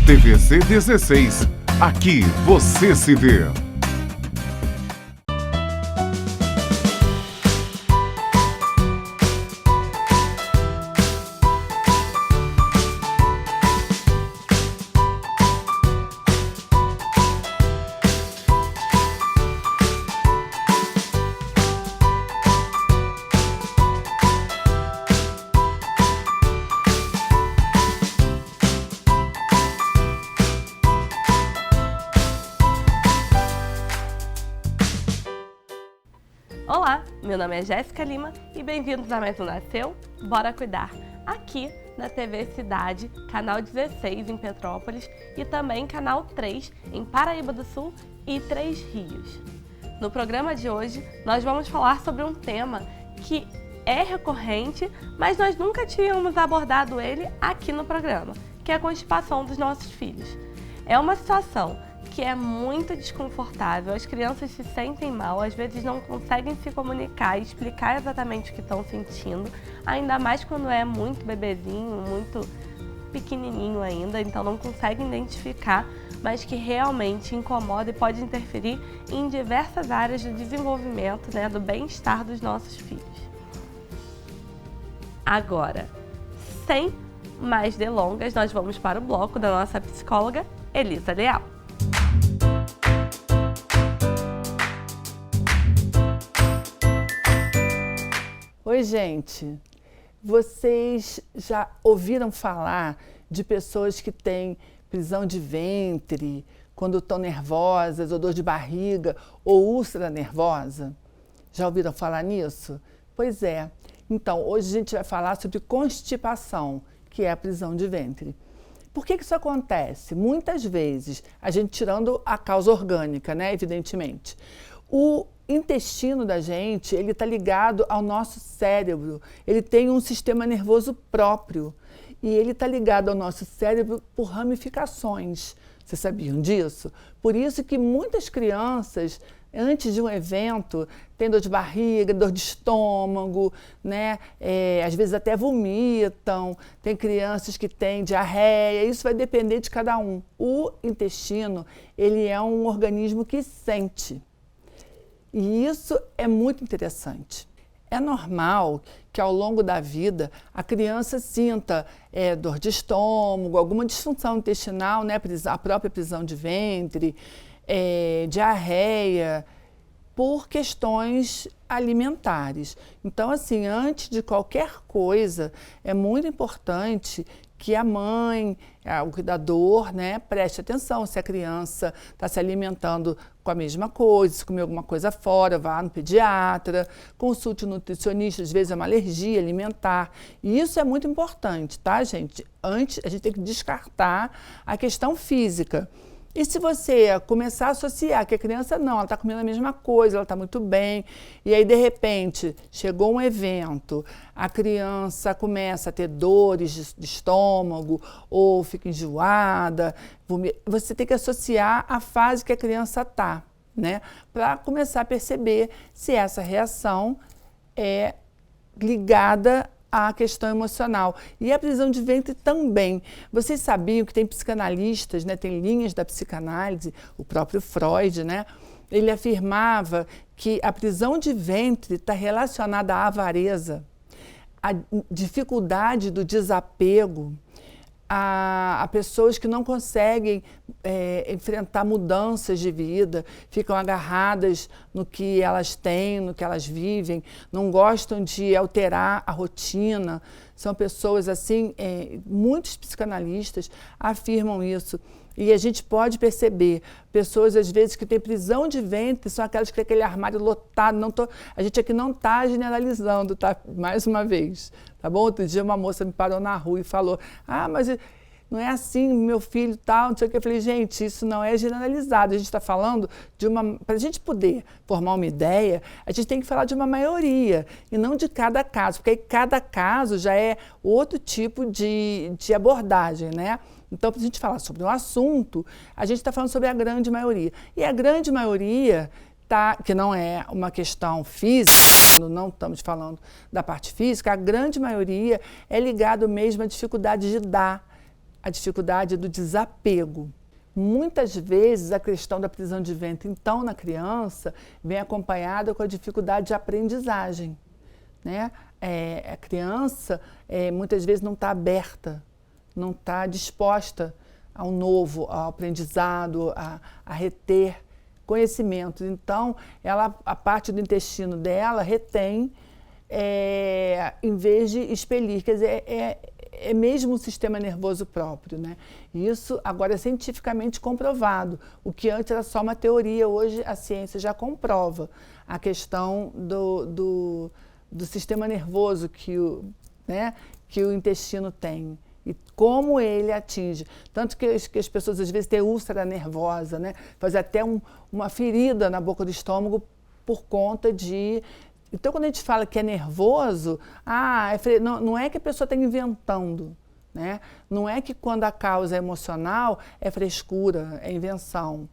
TVC 16. Aqui você se vê. Olá, meu nome é Jéssica Lima e bem-vindos a mais um Nasceu, Bora Cuidar, aqui na TV Cidade, canal 16 em Petrópolis e também canal 3 em Paraíba do Sul e Três Rios. No programa de hoje, nós vamos falar sobre um tema que é recorrente, mas nós nunca tínhamos abordado ele aqui no programa, que é a constipação dos nossos filhos. É uma situação que é muito desconfortável, as crianças se sentem mal, às vezes não conseguem se comunicar e explicar exatamente o que estão sentindo, ainda mais quando é muito bebezinho, muito pequenininho ainda, então não conseguem identificar, mas que realmente incomoda e pode interferir em diversas áreas do desenvolvimento, do bem-estar dos nossos filhos. Agora, sem mais delongas, nós vamos para o bloco da nossa psicóloga Elisa Leal. Oi, gente! Vocês já ouviram falar de pessoas que têm prisão de ventre, quando estão nervosas, ou dor de barriga, ou úlcera nervosa? Já ouviram falar nisso? Pois é. Então, hoje a gente vai falar sobre constipação, que é a prisão de ventre. Por que isso acontece? Muitas vezes, a gente tirando a causa orgânica, evidentemente. O intestino da gente, ele está ligado ao nosso cérebro. Ele tem um sistema nervoso próprio. E ele está ligado ao nosso cérebro por ramificações. Vocês sabiam disso? Por isso que muitas crianças, antes de um evento, têm dor de barriga, dor de estômago, às vezes até vomitam. Tem crianças que têm diarreia, isso vai depender de cada um. O intestino, ele é um organismo que sente. E isso é muito interessante. É normal que ao longo da vida a criança sinta dor de estômago, alguma disfunção intestinal, a própria prisão de ventre, diarreia, por questões alimentares. Então, assim, antes de qualquer coisa, é muito importante que a mãe, o cuidador, preste atenção se a criança está se alimentando com a mesma coisa, se comer alguma coisa fora, vá no pediatra, consulte o nutricionista, às vezes é uma alergia alimentar. E isso é muito importante, tá, gente? Antes, a gente tem que descartar a questão física. E se você começar a associar que a criança ela está comendo a mesma coisa, ela está muito bem, e aí de repente chegou um evento, a criança começa a ter dores de estômago ou fica enjoada, você tem que associar a fase que a criança está, para começar a perceber se essa reação é ligada à questão emocional. E a prisão de ventre também. Vocês sabiam que tem psicanalistas, tem linhas da psicanálise, o próprio Freud, ele afirmava que a prisão de ventre está relacionada à avareza, à dificuldade do desapego, a pessoas que não conseguem enfrentar mudanças de vida, ficam agarradas no que elas têm, no que elas vivem, não gostam de alterar a rotina. São pessoas assim, muitos psicanalistas afirmam isso. E a gente pode perceber, pessoas às vezes que têm prisão de ventre, são aquelas que têm aquele armário lotado. A gente aqui não está generalizando, tá? Mais uma vez, tá bom? Outro dia uma moça me parou na rua e falou, mas não é assim, meu filho tal, não sei o que. Eu falei, gente, isso não é generalizado. A gente está falando de para a gente poder formar uma ideia, a gente tem que falar de uma maioria e não de cada caso, porque aí cada caso já é outro tipo de abordagem, Então, para a gente falar sobre um assunto, a gente está falando sobre a grande maioria. E a grande maioria, que não é uma questão física, não estamos falando da parte física, a grande maioria é ligada mesmo à dificuldade de dar a dificuldade do desapego. Muitas vezes a questão da prisão de ventre, então, na criança, vem acompanhada com a dificuldade de aprendizagem, né? A criança muitas vezes não está aberta, não está disposta ao novo, ao aprendizado, a reter conhecimentos. Então, a parte do intestino dela retém, em vez de expelir. Quer dizer, é mesmo um sistema nervoso próprio, né? Isso agora é cientificamente comprovado. O que antes era só uma teoria, hoje a ciência já comprova a questão do sistema nervoso que o intestino tem e como ele atinge. Tanto que as pessoas às vezes têm úlcera nervosa, né? Faz até uma ferida na boca do estômago por conta de... Então, quando a gente fala que é nervoso, não é que a pessoa está inventando, né? Não é que quando a causa é emocional, é frescura, é invenção.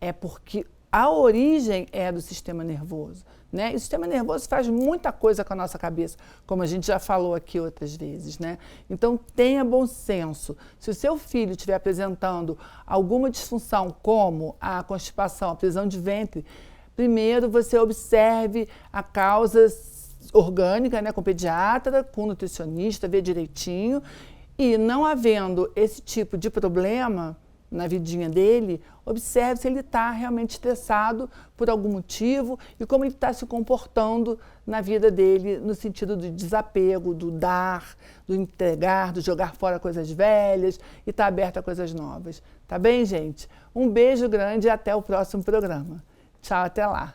É porque a origem é do sistema nervoso, né? E o sistema nervoso faz muita coisa com a nossa cabeça, como a gente já falou aqui outras vezes, né? Então, tenha bom senso. Se o seu filho estiver apresentando alguma disfunção, como a constipação, a prisão de ventre, primeiro, você observe a causa orgânica, né, com o pediatra, com o nutricionista, vê direitinho. E não havendo esse tipo de problema na vidinha dele, observe se ele está realmente estressado por algum motivo e como ele está se comportando na vida dele, no sentido do desapego, do dar, do entregar, do jogar fora coisas velhas e estar aberto a coisas novas. Tá bem, gente? Um beijo grande e até o próximo programa. Tchau, até lá.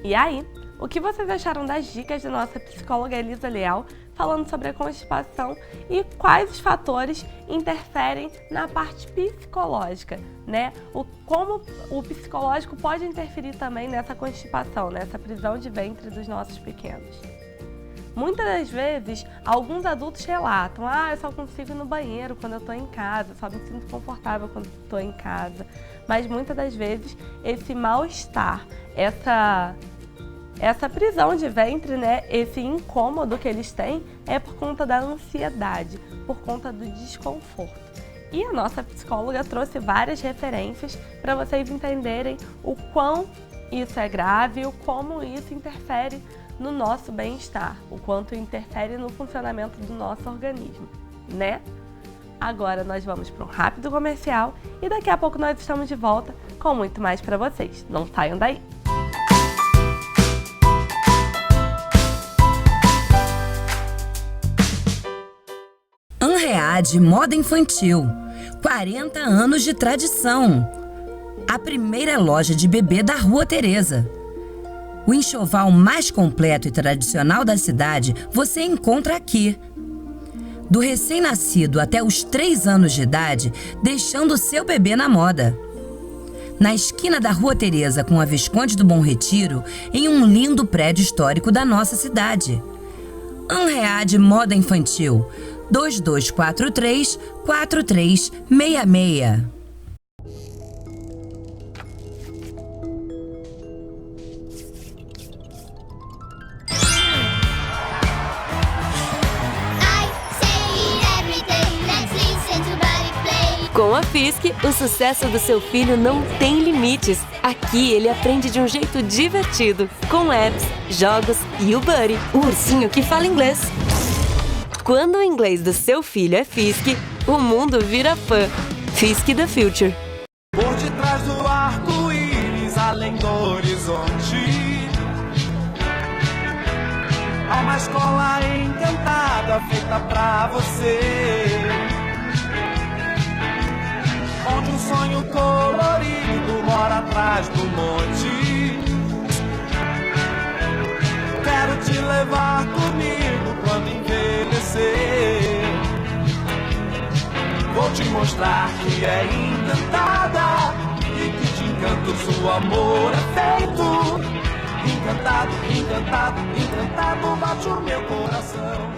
E aí, o que vocês acharam das dicas da nossa psicóloga Elisa Leal falando sobre a constipação e quais os fatores interferem na parte psicológica, né? Como o psicológico pode interferir também nessa constipação, nessa prisão de ventre dos nossos pequenos. Muitas das vezes, alguns adultos relatam, eu só consigo ir no banheiro quando eu estou em casa, só me sinto confortável quando estou em casa. Mas muitas das vezes, esse mal-estar, essa prisão de ventre, né, esse incômodo que eles têm é por conta da ansiedade, por conta do desconforto. E a nossa psicóloga trouxe várias referências para vocês entenderem o quão isso é grave, o como isso interfere no nosso bem-estar, o quanto interfere no funcionamento do nosso organismo, né? Agora nós vamos para um rápido comercial e daqui a pouco nós estamos de volta com muito mais para vocês. Não saiam daí! Anread Moda Infantil, 40 anos de tradição. A primeira loja de bebê da Rua Teresa. O enxoval mais completo e tradicional da cidade você encontra aqui. Do recém-nascido até os 3 anos de idade, deixando o seu bebê na moda. Na esquina da Rua Teresa com a Visconde do Bom Retiro, em um lindo prédio histórico da nossa cidade. Anread Moda Infantil, 2243-4366. Com a Fisk, o sucesso do seu filho não tem limites. Aqui ele aprende de um jeito divertido, com apps, jogos e o Buddy, o ursinho que fala inglês. Quando o inglês do seu filho é Fisk, o mundo vira fã. Fisk the Future. Por detrás do arco-íris, além do horizonte, há uma escola encantada feita pra você, onde um sonho colorido mora atrás do monte. Quero te levar comigo quando envelhecer. Vou te mostrar que é encantada e que de encantos o amor é feito. Encantado, encantado, encantado bate o meu coração.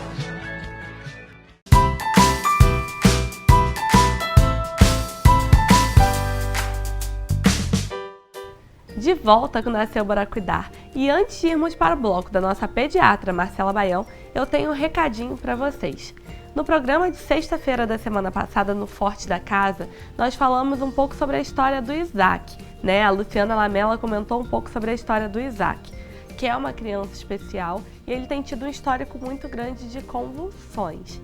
De volta com Nasceu Bora Cuidar. E antes de irmos para o bloco da nossa pediatra, Marcela Baião, eu tenho um recadinho para vocês. No programa de sexta-feira da semana passada, no Forte da Casa, nós falamos um pouco sobre a história do Isaac, né? A Luciana Lamela comentou um pouco sobre a história do Isaac, que é uma criança especial e ele tem tido um histórico muito grande de convulsões.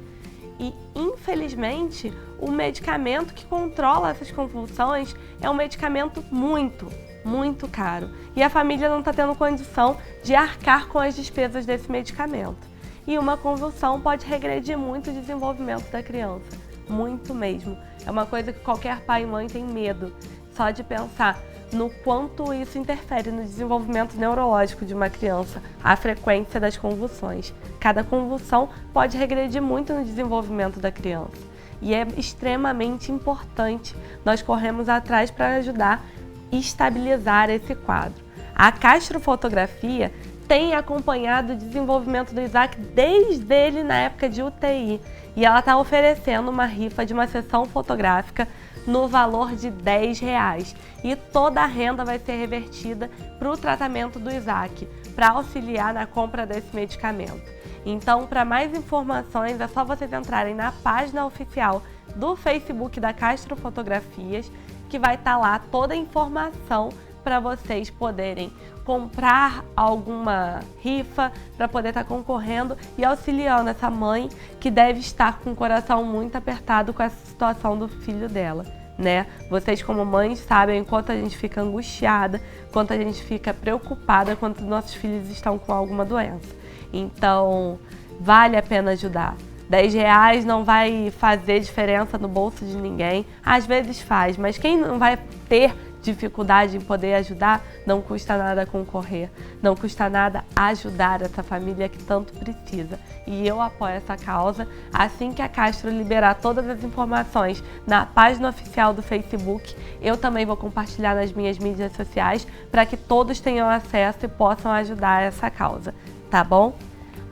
E, infelizmente, o medicamento que controla essas convulsões é um medicamento muito caro. E a família não está tendo condição de arcar com as despesas desse medicamento. E uma convulsão pode regredir muito o desenvolvimento da criança, muito mesmo. É uma coisa que qualquer pai e mãe tem medo, só de pensar no quanto isso interfere no desenvolvimento neurológico de uma criança, a frequência das convulsões. Cada convulsão pode regredir muito no desenvolvimento da criança. E é extremamente importante nós corrermos atrás para ajudar a estabilizar esse quadro. A Castrofotografia tem acompanhado o desenvolvimento do Isaac desde ele na época de UTI. E ela está oferecendo uma rifa de uma sessão fotográfica no valor de R$10. E toda a renda vai ser revertida para o tratamento do Isaac, para auxiliar na compra desse medicamento. Então, para mais informações, é só vocês entrarem na página oficial do Facebook da Castrofotografias, que vai estar lá toda a informação para vocês poderem comprar alguma rifa, para poder estar concorrendo e auxiliando essa mãe que deve estar com o coração muito apertado com essa situação do filho dela, né? Vocês como mães sabem o quanto a gente fica angustiada, quanto a gente fica preocupada quando nossos filhos estão com alguma doença. Então, vale a pena ajudar. R$10 não vai fazer diferença no bolso de ninguém. Às vezes faz, mas quem não vai ter dificuldade em poder ajudar, não custa nada concorrer, não custa nada ajudar essa família que tanto precisa. E eu apoio essa causa. Assim que a Castro liberar todas as informações na página oficial do Facebook, eu também vou compartilhar nas minhas mídias sociais para que todos tenham acesso e possam ajudar essa causa, tá bom?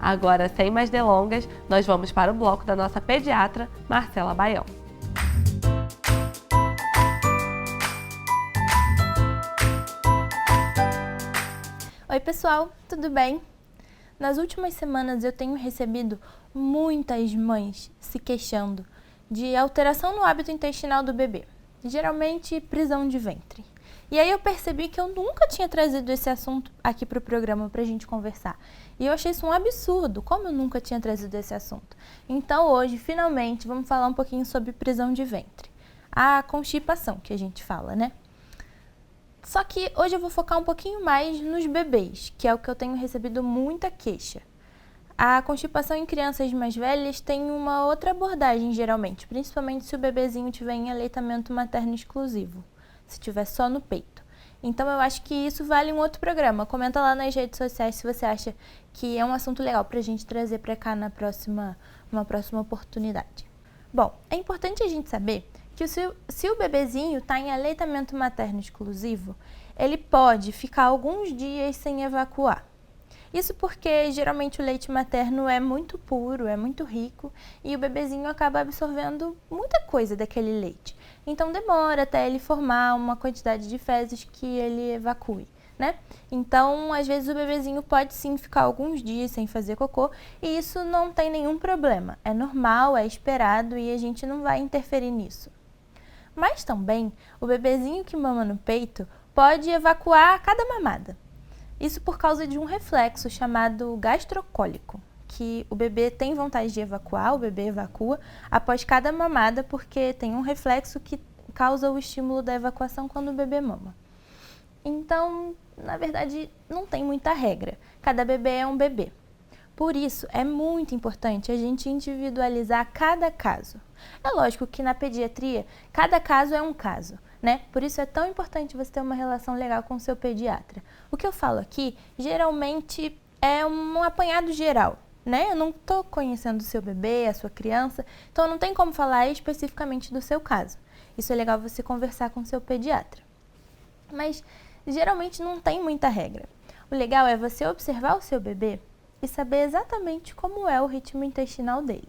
Agora, sem mais delongas, nós vamos para o bloco da nossa pediatra, Marcela Baião. Oi pessoal, tudo bem? Nas últimas semanas eu tenho recebido muitas mães se queixando de alteração no hábito intestinal do bebê, geralmente prisão de ventre. E aí eu percebi que eu nunca tinha trazido esse assunto aqui para o programa para a gente conversar. E eu achei isso um absurdo, como eu nunca tinha trazido esse assunto. Então hoje, finalmente, vamos falar um pouquinho sobre prisão de ventre. A constipação que a gente fala, né? Só que hoje eu vou focar um pouquinho mais nos bebês, que é o que eu tenho recebido muita queixa. A constipação em crianças mais velhas tem uma outra abordagem geralmente, principalmente se o bebezinho tiver em aleitamento materno exclusivo, se tiver só no peito. Então eu acho que isso vale um outro programa. Comenta lá nas redes sociais se você acha que é um assunto legal pra gente trazer pra cá numa próxima oportunidade. Bom, é importante a gente saber que se o bebezinho está em aleitamento materno exclusivo, ele pode ficar alguns dias sem evacuar. Isso porque geralmente o leite materno é muito puro, é muito rico e o bebezinho acaba absorvendo muita coisa daquele leite. Então demora até ele formar uma quantidade de fezes que ele evacue, né? Então, às vezes o bebezinho pode sim ficar alguns dias sem fazer cocô e isso não tem nenhum problema. É normal, é esperado e a gente não vai interferir nisso. Mas também, o bebezinho que mama no peito pode evacuar a cada mamada. Isso por causa de um reflexo chamado gastrocólico, que o bebê tem vontade de evacuar, o bebê evacua após cada mamada, porque tem um reflexo que causa o estímulo da evacuação quando o bebê mama. Então, na verdade, não tem muita regra. Cada bebê é um bebê. Por isso, é muito importante a gente individualizar cada caso. É lógico que na pediatria, cada caso é um caso, né? Por isso é tão importante você ter uma relação legal com o seu pediatra. O que eu falo aqui, geralmente, é um apanhado geral, né? Eu não estou conhecendo o seu bebê, a sua criança, então não tem como falar especificamente do seu caso. Isso é legal você conversar com o seu pediatra. Mas, geralmente, não tem muita regra. O legal é você observar o seu bebê e saber exatamente como é o ritmo intestinal dele.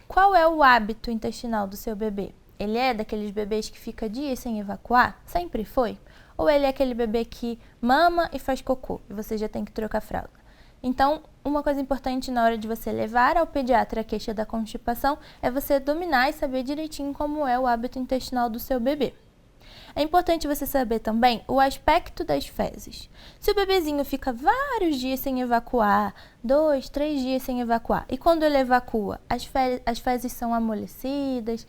Qual é o hábito intestinal do seu bebê? Ele é daqueles bebês que fica dias sem evacuar? Sempre foi? ou ele é aquele bebê que mama e faz cocô e você já tem que trocar a fralda. Então, uma coisa importante na hora de você levar ao pediatra a queixa da constipação é você dominar e saber direitinho como é o hábito intestinal do seu bebê. É importante você saber também o aspecto das fezes. Se o bebezinho fica vários dias sem evacuar, 2, 3 dias sem evacuar, e quando ele evacua, as fezes são amolecidas,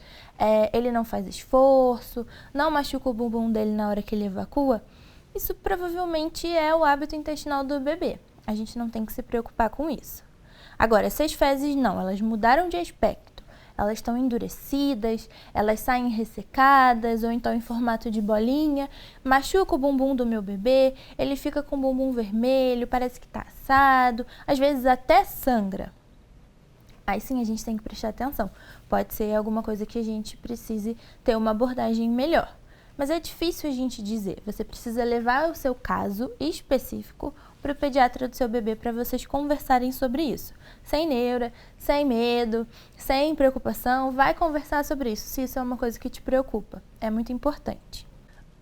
ele não faz esforço, não machuca o bumbum dele na hora que ele evacua, isso provavelmente é o hábito intestinal do bebê. A gente não tem que se preocupar com isso. Agora, se as fezes não, elas mudaram de aspecto, elas estão endurecidas, elas saem ressecadas ou então em formato de bolinha, machuca o bumbum do meu bebê, ele fica com o bumbum vermelho, parece que está assado, às vezes até sangra. Aí sim a gente tem que prestar atenção. Pode ser alguma coisa que a gente precise ter uma abordagem melhor. Mas é difícil a gente dizer. Você precisa levar o seu caso específico para o pediatra do seu bebê para vocês conversarem sobre isso. Sem neura, sem medo, sem preocupação, vai conversar sobre isso, se isso é uma coisa que te preocupa. É muito importante.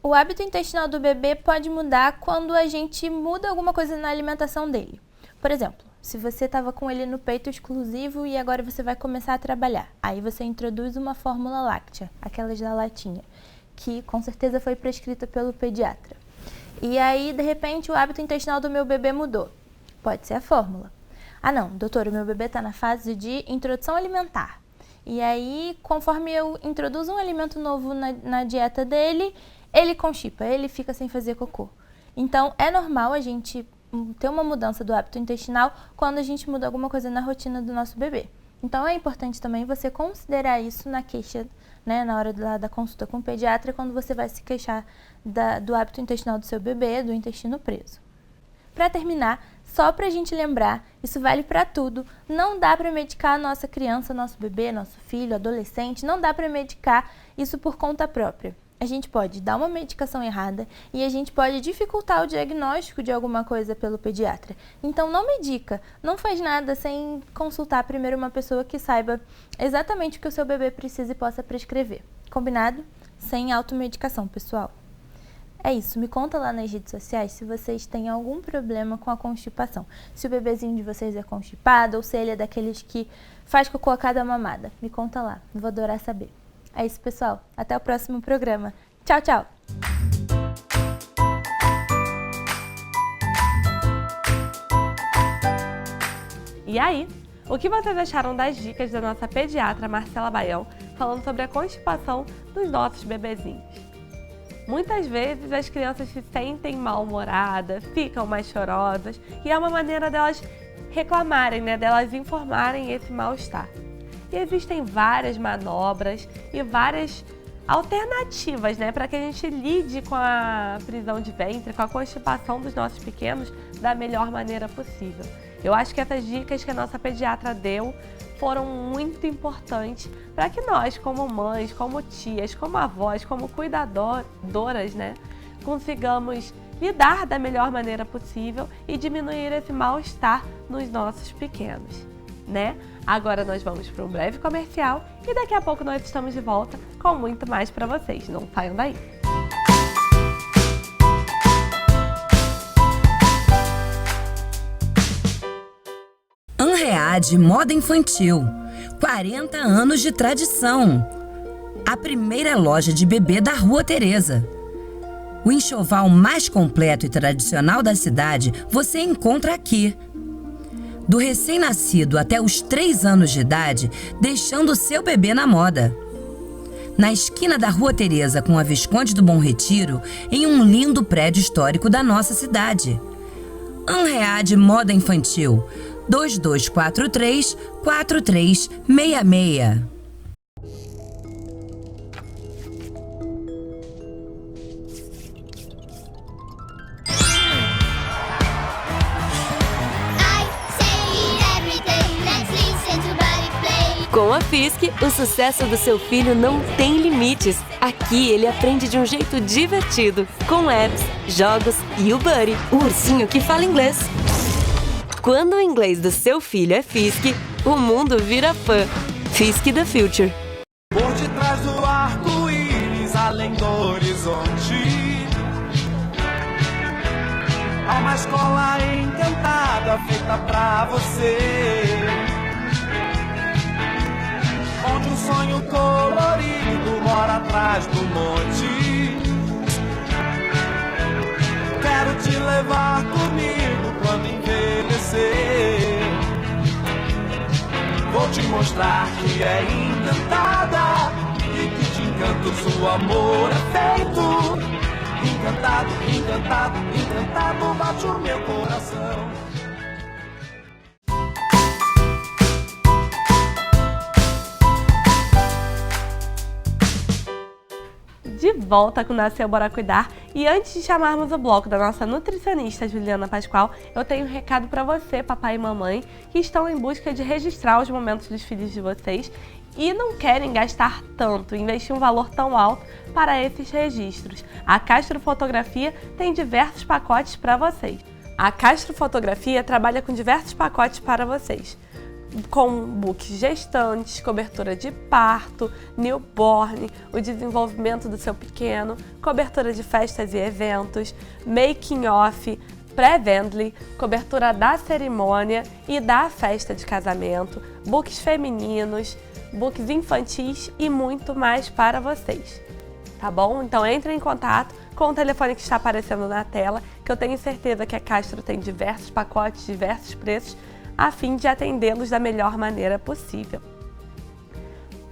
O hábito intestinal do bebê pode mudar quando a gente muda alguma coisa na alimentação dele. Por exemplo, se você estava com ele no peito exclusivo e agora você vai começar a trabalhar, aí você introduz uma fórmula láctea, aquelas da latinha, que com certeza foi prescrita pelo pediatra. E aí, de repente, o hábito intestinal do meu bebê mudou. Pode ser a fórmula. Ah não, doutor, o meu bebê está na fase de introdução alimentar. E aí, conforme eu introduzo um alimento novo na dieta dele, ele constipa, ele fica sem fazer cocô. Então, é normal a gente ter uma mudança do hábito intestinal quando a gente muda alguma coisa na rotina do nosso bebê. Então, é importante também você considerar isso na queixa, né, na hora da consulta com o pediatra, quando você vai se queixar do hábito intestinal do seu bebê, do intestino preso. Para terminar, só para a gente lembrar, isso vale para tudo, não dá para medicar a nossa criança, nosso bebê, nosso filho, adolescente, não dá para medicar isso por conta própria. A gente pode dar uma medicação errada e a gente pode dificultar o diagnóstico de alguma coisa pelo pediatra. Então não medica, não faz nada sem consultar primeiro uma pessoa que saiba exatamente o que o seu bebê precisa e possa prescrever. Combinado? Sem automedicação, pessoal. É isso, me conta lá nas redes sociais se vocês têm algum problema com a constipação. Se o bebezinho de vocês é constipado ou se ele é daqueles que faz cocô a cada mamada. Me conta lá, vou adorar saber. É isso, pessoal. Até o próximo programa. Tchau, tchau! E aí, o que vocês acharam das dicas da nossa pediatra Marcela Baião falando sobre a constipação dos nossos bebezinhos? Muitas vezes as crianças se sentem mal-humoradas, ficam mais chorosas e é uma maneira delas reclamarem, né, delas informarem esse mal-estar. E existem várias manobras e várias alternativas, né, para que a gente lide com a prisão de ventre, com a constipação dos nossos pequenos da melhor maneira possível. Eu acho que essas dicas que a nossa pediatra deu foram muito importantes para que nós, como mães, como tias, como avós, como cuidadoras, né, consigamos lidar da melhor maneira possível e diminuir esse mal-estar nos nossos pequenos, né? Agora nós vamos para um breve comercial e daqui a pouco nós estamos de volta com muito mais para vocês. Não saiam daí! Anread Moda Infantil, 40 anos de tradição. A primeira loja de bebê da Rua Teresa. O enxoval mais completo e tradicional da cidade você encontra aqui. Do recém-nascido até os 3 anos de idade, deixando o seu bebê na moda. Na esquina da Rua Teresa com a Visconde do Bom Retiro, em um lindo prédio histórico da nossa cidade. Anread Moda Infantil, 2243-4366. Com a Fisk, o sucesso do seu filho não tem limites. Aqui ele aprende de um jeito divertido, com apps, jogos e o Buddy, o ursinho que fala inglês. Quando o inglês do seu filho é Fisk, o mundo vira fã. Fisk the Future. Por detrás do arco-íris, além do horizonte, uma escola encantada feita pra você, onde um sonho colorido mora atrás do monte. Quero te levar comigo quando envelhecer. Vou te mostrar que é encantada e que de encanto seu amor é feito. Encantado, encantado, encantado, bate o meu coração. De volta com o Nasceu Bora Cuidar, e antes de chamarmos o bloco da nossa nutricionista Juliana Pascoal, eu tenho um recado para você, papai e mamãe, que estão em busca de registrar os momentos dos filhos de vocês e não querem gastar tanto, investir um valor tão alto para esses registros. A Castro Fotografia tem diversos pacotes para vocês. A Castro Fotografia trabalha com diversos pacotes para vocês, com books gestantes, cobertura de parto, newborn, o desenvolvimento do seu pequeno, cobertura de festas e eventos, making off, pré-vendly, cobertura da cerimônia e da festa de casamento, books femininos, books infantis e muito mais para vocês. Tá bom? Então entre em contato com o telefone que está aparecendo na tela, que eu tenho certeza que a Castro tem diversos pacotes, diversos preços, a fim de atendê-los da melhor maneira possível.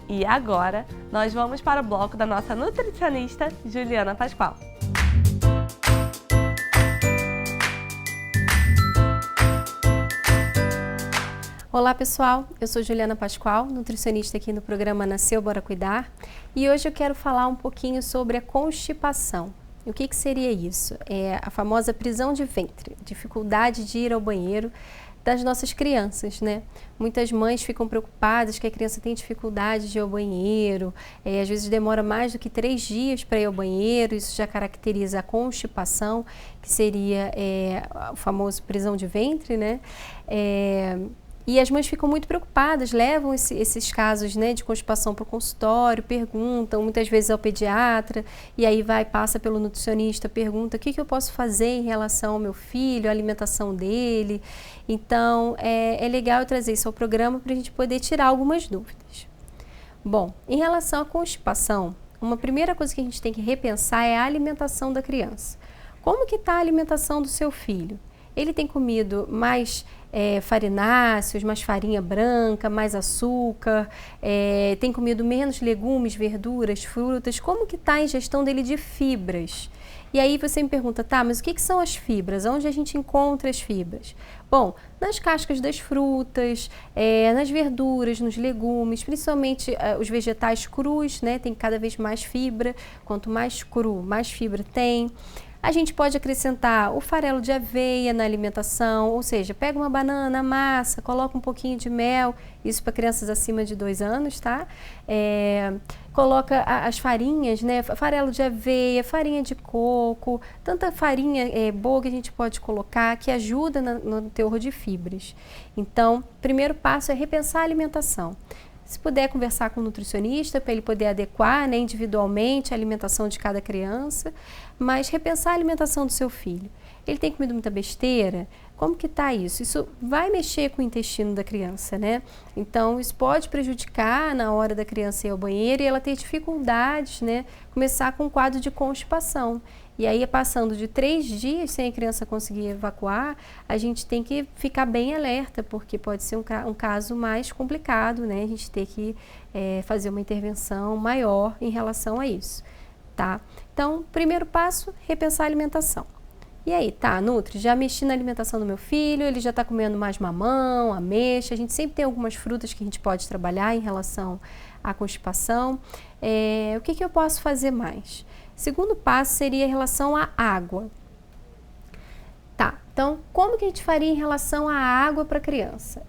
E agora, nós vamos para o bloco da nossa nutricionista, Juliana Pascoal. Olá pessoal, eu sou Juliana Pascoal, nutricionista aqui no programa Nasceu Bora Cuidar, e hoje eu quero falar um pouquinho sobre a constipação. E o que seria isso? É a famosa prisão de ventre, dificuldade de ir ao banheiro das nossas crianças, né? Muitas mães ficam preocupadas que a criança tem dificuldade de ir ao banheiro, às vezes demora mais do que 3 dias para ir ao banheiro, isso já caracteriza a constipação, que seria o famoso prisão de ventre, né? E as mães ficam muito preocupadas, levam esses casos, né, de constipação para o consultório, perguntam muitas vezes ao pediatra, e aí passa pelo nutricionista, pergunta o que eu posso fazer em relação ao meu filho, a alimentação dele. Então, é legal eu trazer isso ao programa para a gente poder tirar algumas dúvidas. Bom, em relação à constipação, uma primeira coisa que a gente tem que repensar é a alimentação da criança. Como que está a alimentação do seu filho? Ele tem comido mais farináceos, mais farinha branca, mais açúcar, tem comido menos legumes, verduras, frutas? Como que está a ingestão dele de fibras? E aí você me pergunta, tá, mas o que são as fibras? Onde a gente encontra as fibras? Bom, nas cascas das frutas, nas verduras, nos legumes, principalmente os vegetais crus, né? Tem cada vez mais fibra, quanto mais cru, mais fibra tem. A gente pode acrescentar o farelo de aveia na alimentação, ou seja, pega uma banana, amassa, coloca um pouquinho de mel, isso para crianças acima de 2 anos, tá? Coloca as farinhas, né? Farelo de aveia, farinha de coco, tanta farinha boa que a gente pode colocar, que ajuda no teor de fibras. Então, o primeiro passo é repensar a alimentação. Se puder conversar com o nutricionista para ele poder adequar, né, individualmente a alimentação de cada criança, mas repensar a alimentação do seu filho. Ele tem comido muita besteira? Como que está isso? Isso vai mexer com o intestino da criança, né? Então, isso pode prejudicar na hora da criança ir ao banheiro e ela ter dificuldades, né? Começar com um quadro de constipação. E aí, passando de 3 dias sem a criança conseguir evacuar, a gente tem que ficar bem alerta, porque pode ser um caso mais complicado, né? A gente tem que fazer uma intervenção maior em relação a isso, tá? Então, primeiro passo, repensar a alimentação. E aí, tá, Nutri, já mexi na alimentação do meu filho, ele já está comendo mais mamão, ameixa, a gente sempre tem algumas frutas que a gente pode trabalhar em relação à constipação. O que eu posso fazer mais? Segundo passo seria em relação à água. Tá, então como que a gente faria em relação à água para a criança?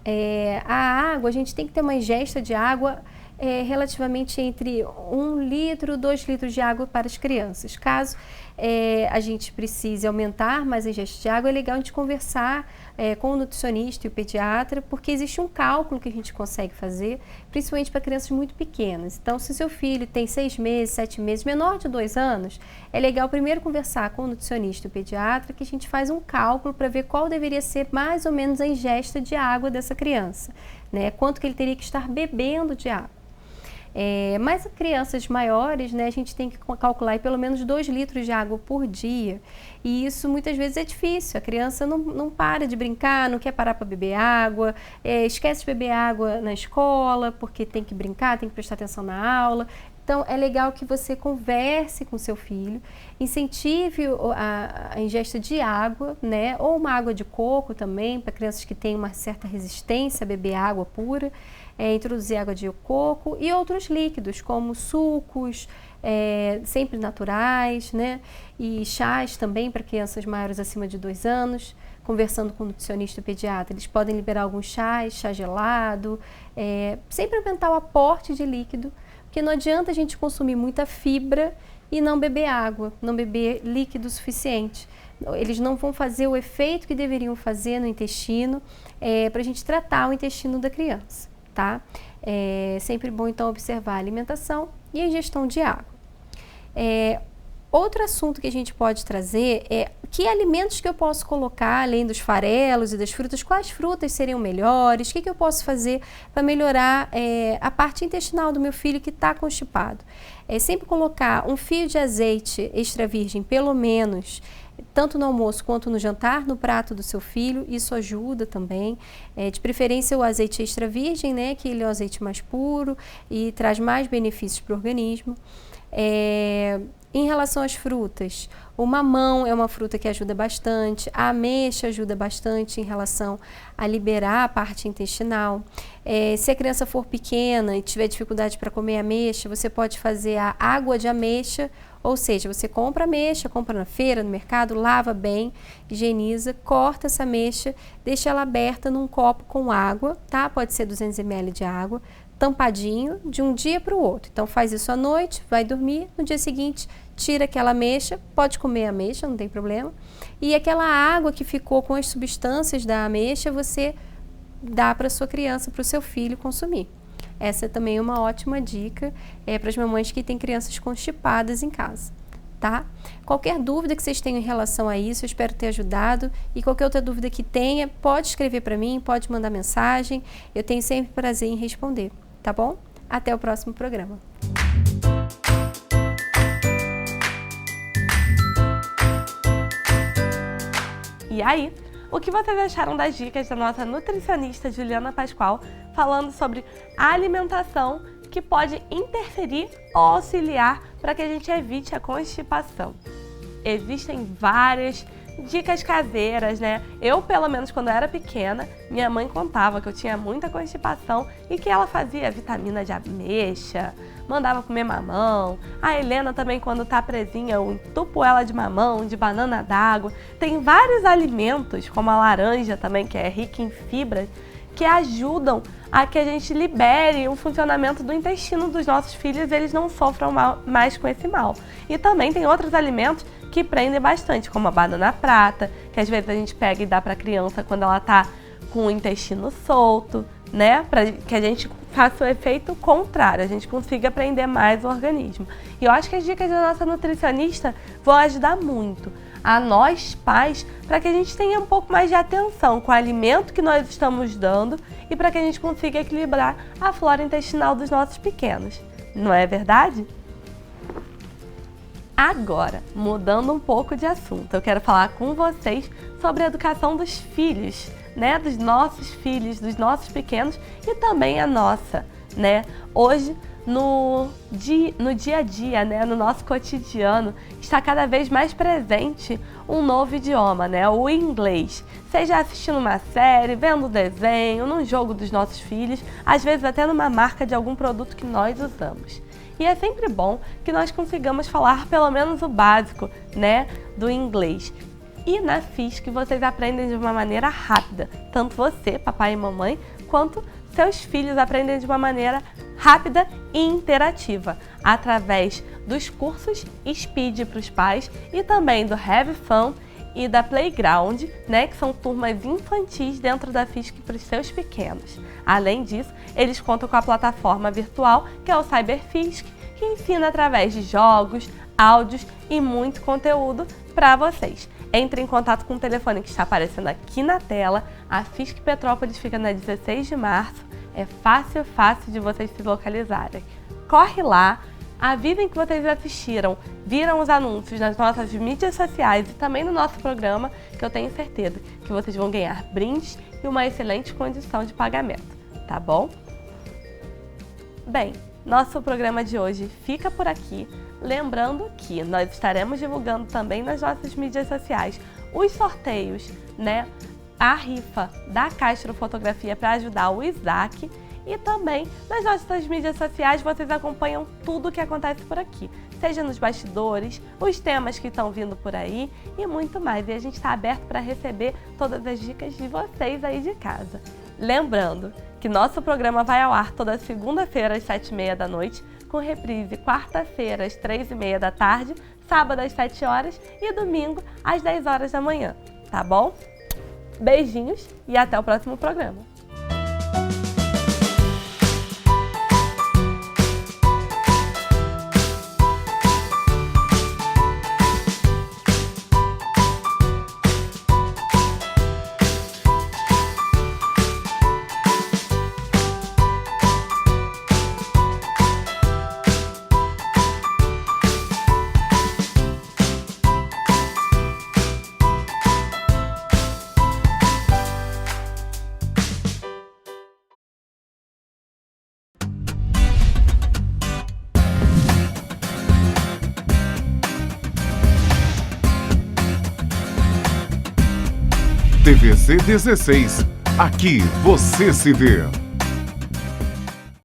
A água, a gente tem que ter uma ingesta de água relativamente entre 1 litro, 2 litros de água para as crianças. Caso a gente precise aumentar mais a ingesta de água, é legal a gente conversar com o nutricionista e o pediatra, porque existe um cálculo que a gente consegue fazer, principalmente para crianças muito pequenas. Então, se seu filho tem 6 meses, 7 meses, menor de 2 anos, é legal primeiro conversar com o nutricionista e o pediatra, que a gente faz um cálculo para ver qual deveria ser mais ou menos a ingesta de água dessa criança, né? Quanto que ele teria que estar bebendo de água. Mas crianças maiores, né, a gente tem que calcular aí pelo menos 2 litros de água por dia. E isso muitas vezes é difícil. A criança não para de brincar, não quer parar para beber água, esquece de beber água na escola porque tem que brincar, tem que prestar atenção na aula. Então, é legal que você converse com seu filho, incentive a ingesta de água, né? Ou uma água de coco também, para crianças que têm uma certa resistência a beber água pura. Introduzir água de coco e outros líquidos, como sucos, sempre naturais, né? E chás também para crianças maiores acima de 2 anos. Conversando com o nutricionista e o pediatra, eles podem liberar alguns chás, chá gelado, sempre aumentar o aporte de líquido, porque não adianta a gente consumir muita fibra e não beber água, não beber líquido suficiente. Eles não vão fazer o efeito que deveriam fazer no intestino para a gente tratar o intestino da criança, tá? É sempre bom então observar a alimentação e a ingestão de água. Outro assunto que a gente pode trazer é que alimentos que eu posso colocar, além dos farelos e das frutas, quais frutas seriam melhores, o que eu posso fazer para melhorar a parte intestinal do meu filho que está constipado. Sempre colocar um fio de azeite extra virgem, pelo menos, tanto no almoço quanto no jantar, no prato do seu filho, isso ajuda também. De preferência o azeite extra virgem, né, que ele é o azeite mais puro e traz mais benefícios para o organismo. Em relação às frutas, o mamão é uma fruta que ajuda bastante, a ameixa ajuda bastante em relação a liberar a parte intestinal. Se a criança for pequena e tiver dificuldade para comer ameixa, você pode fazer a água de ameixa, ou seja, você compra ameixa, compra na feira, no mercado, lava bem, higieniza, corta essa ameixa, deixa ela aberta num copo com água, tá? Pode ser 200 ml de água, tampadinho, de um dia para o outro. Então faz isso à noite, vai dormir, no dia seguinte tira aquela ameixa, pode comer a ameixa, não tem problema. E aquela água que ficou com as substâncias da ameixa, você dá para sua criança, para o seu filho consumir. Essa é também uma ótima dica para as mamães que têm crianças constipadas em casa, tá? Qualquer dúvida que vocês tenham em relação a isso, eu espero ter ajudado. E qualquer outra dúvida que tenha, pode escrever para mim, pode mandar mensagem. Eu tenho sempre prazer em responder, tá bom? Até o próximo programa. E aí, o que vocês acharam das dicas da nossa nutricionista Juliana Pascoal falando sobre a alimentação que pode interferir ou auxiliar para que a gente evite a constipação? Existem várias dicas caseiras, né? Eu, pelo menos quando eu era pequena, minha mãe contava que eu tinha muita constipação e que ela fazia vitamina de ameixa, mandava comer mamão. A Helena também, quando tá presinha, eu entupo ela de mamão, de banana d'água. Tem vários alimentos, como a laranja também, que é rica em fibras, que ajudam a que a gente libere o funcionamento do intestino dos nossos filhos e eles não sofram mais com esse mal. E também tem outros alimentos que prendem bastante, como a banana prata, que às vezes a gente pega e dá para a criança quando ela tá com o intestino solto, né? Para que a gente faça o efeito contrário, a gente consiga prender mais o organismo. E eu acho que as dicas da nossa nutricionista vão ajudar muito a nós pais, para que a gente tenha um pouco mais de atenção com o alimento que nós estamos dando e para que a gente consiga equilibrar a flora intestinal dos nossos pequenos. Não é verdade? Agora, mudando um pouco de assunto, eu quero falar com vocês sobre a educação dos filhos, né? Dos nossos filhos, dos nossos pequenos e também a nossa, né? Hoje, no dia a dia, né, no nosso cotidiano, está cada vez mais presente um novo idioma, né, o inglês. Seja assistindo uma série, vendo desenho, num jogo dos nossos filhos, às vezes até numa marca de algum produto que nós usamos. E é sempre bom que nós consigamos falar pelo menos o básico, né, do inglês. E na FISC vocês aprendem de uma maneira rápida, tanto você, papai e mamãe, quanto seus filhos aprendem de uma maneira rápida e interativa, através dos cursos Speed para os pais e também do Have Fun e da Playground, né, que são turmas infantis dentro da FISC para os seus pequenos. Além disso, eles contam com a plataforma virtual, que é o CyberFISC, que ensina através de jogos, áudios e muito conteúdo para vocês. Entre em contato com o telefone que está aparecendo aqui na tela. A FISC Petrópolis fica na 16 de março. É fácil de vocês se localizarem. Corre lá, avisem que vocês assistiram, viram os anúncios nas nossas mídias sociais e também no nosso programa, que eu tenho certeza que vocês vão ganhar brindes e uma excelente condição de pagamento, tá bom? Bem, nosso programa de hoje fica por aqui. Lembrando que nós estaremos divulgando também nas nossas mídias sociais os sorteios, né? A rifa da Castro Fotografia para ajudar o Isaac. E também nas nossas mídias sociais vocês acompanham tudo o que acontece por aqui, seja nos bastidores, os temas que estão vindo por aí e muito mais. E a gente está aberto para receber todas as dicas de vocês aí de casa. Lembrando que nosso programa vai ao ar toda segunda-feira às 7h30 da noite, com reprise quarta-feira às 3h30 da tarde, sábado às 7 horas e domingo às 10 horas da manhã, tá bom? Beijinhos e até o próximo programa. TVC 16. Aqui você se vê.